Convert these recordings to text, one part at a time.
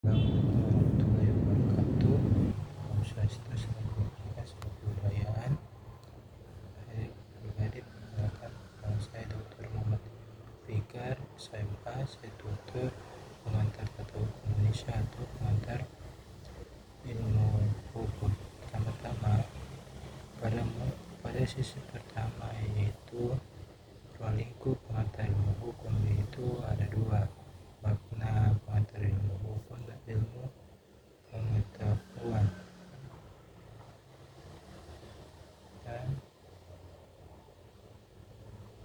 Assalamualaikum warahmatullahi wabarakatuh. Om Swastiastu, Namo Buddhaya, Salam Kebudayaan. Pribadi perkenalkan, nama saya Dr. Muhammad Fikar, SMA, saya tutor pengantar tata hukum Indonesia atau pengantar ilmu hukum. Pertama-tama, pada sesi pertama yaitu ruang lingkup pengantar ilmu hukum, yaitu ada dua: makna pengantar ilmu hukum dan ilmu pengetahuan.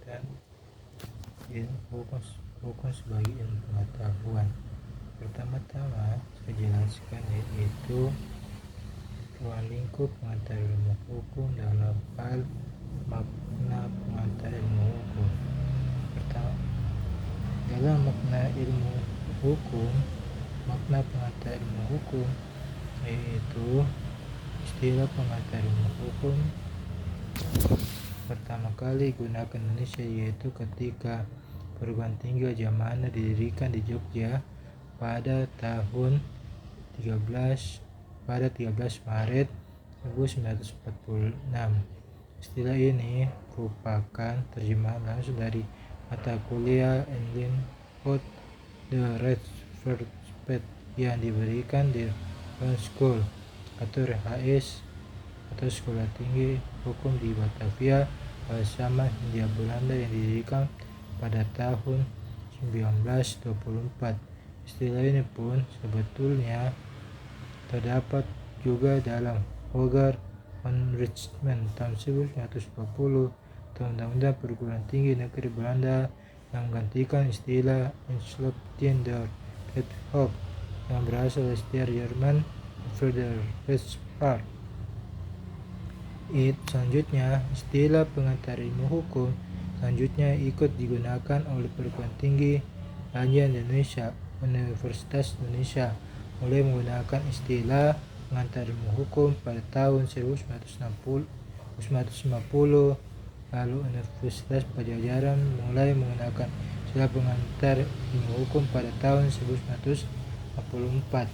Dan ilmu hukum sebagai ilmu pengetahuan. Pertama-tama saya jelaskan yaitu ruang lingkup pengantar ilmu hukum dalam hal makna pengantar ilmu hukum. Pertama, dalam makna ilmu hukum, makna pengantar ilmu hukum yaitu istilah pengantar ilmu hukum pertama kali gunakan Indonesia yaitu ketika perguruan tinggi Gajah Mada didirikan di Jogja pada tahun 13 Maret 1946. Istilah ini merupakan terjemahan langsung dari mata kuliah England Code the Red Verspet yang diberikan di Law School atau RHS atau Sekolah Tinggi Hukum di Batavia bersama Hindia Belanda yang didirikan pada tahun 1924. Istilah ini pun sebetulnya terdapat juga dalam Hogar Enrichment tahun 1940 atau Undang-Undang Perguruan Tinggi Negeri Belanda yang menggantikan istilah Insloptien der Wethof yang berasal dari istilah Jerman Federrechtspraak. Selanjutnya, istilah pengantar ilmu hukum selanjutnya ikut digunakan oleh perguruan tinggi lainnya di Indonesia. Universitas Indonesia mulai menggunakan istilah pengantar ilmu hukum pada tahun 1950, lalu Universitas Padjadjaran mulai menggunakan istilah pengantar ilmu hukum pada tahun 1954.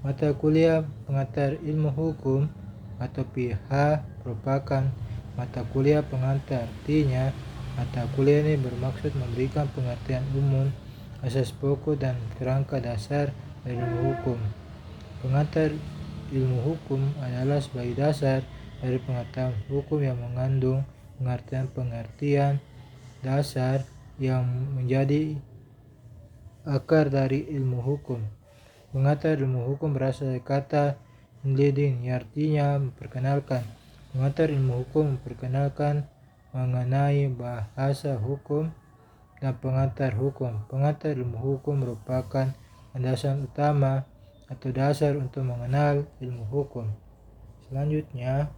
Mata kuliah pengantar ilmu hukum atau PH merupakan mata kuliah pengantar. Artinya, mata kuliah ini bermaksud memberikan pengertian umum, asas pokok dan kerangka dasar dari ilmu hukum. Pengantar ilmu hukum adalah sebagai dasar dari pengetahuan hukum yang mengandung pengertian dasar yang menjadi akar dari ilmu hukum. Pengantar ilmu hukum berasal dari kata leading yang artinya memperkenalkan. Pengantar ilmu hukum memperkenalkan mengenai bahasa hukum dan pengantar hukum. Pengantar ilmu hukum merupakan landasan utama atau dasar untuk mengenal ilmu hukum. Selanjutnya,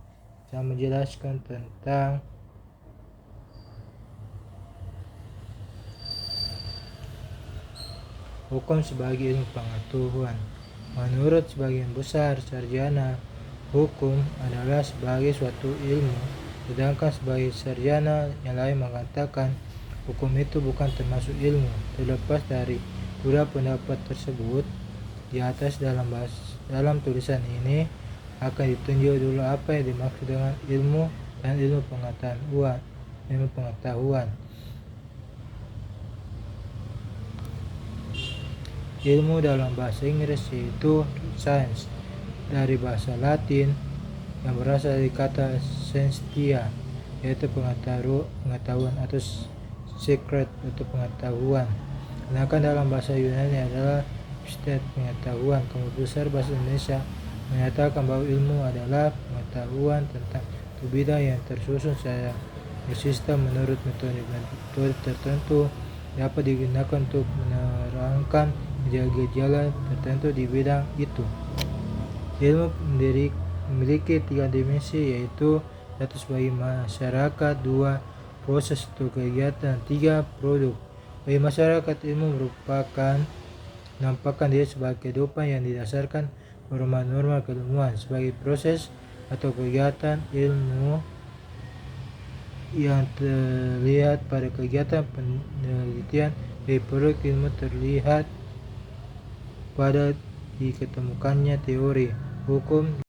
saya menjelaskan tentang hukum sebagai ilmu pengetahuan. Menurut sebagian besar sarjana, hukum adalah sebagai suatu ilmu, sedangkan sebagai sarjana yang lain mengatakan hukum itu bukan termasuk ilmu. Terlepas dari dua pendapat tersebut di atas, dalam tulisan ini akan ditunjuk dulu apa yang dimaksud dengan ilmu dan ilmu pengetahuan. Ilmu dalam bahasa Inggris yaitu science, dari bahasa Latin yang berasal dari kata scientia, yaitu pengetahuan atau secret atau pengetahuan. Sedangkan dalam bahasa Yunani adalah state, pengetahuan. Kamus Besar Bahasa Indonesia menyatakan bahwa ilmu adalah pengetahuan tentang suatu bidang yang tersusun secara bersistem menurut metode tertentu, dapat digunakan untuk menerangkan gejala-gejala tertentu di bidang itu. Ilmu memiliki 3 dimensi, yaitu 1 sebagai masyarakat, 2 proses atau kegiatan, 3 produk. Bagi masyarakat, ilmu menampakkan diri sebagai kehidupan yang didasarkan norma-norma keilmuan. Sebagai proses atau kegiatan, ilmu yang terlihat pada kegiatan penelitian. Bagi produk, ilmu terlihat pada diketemukannya teori hukum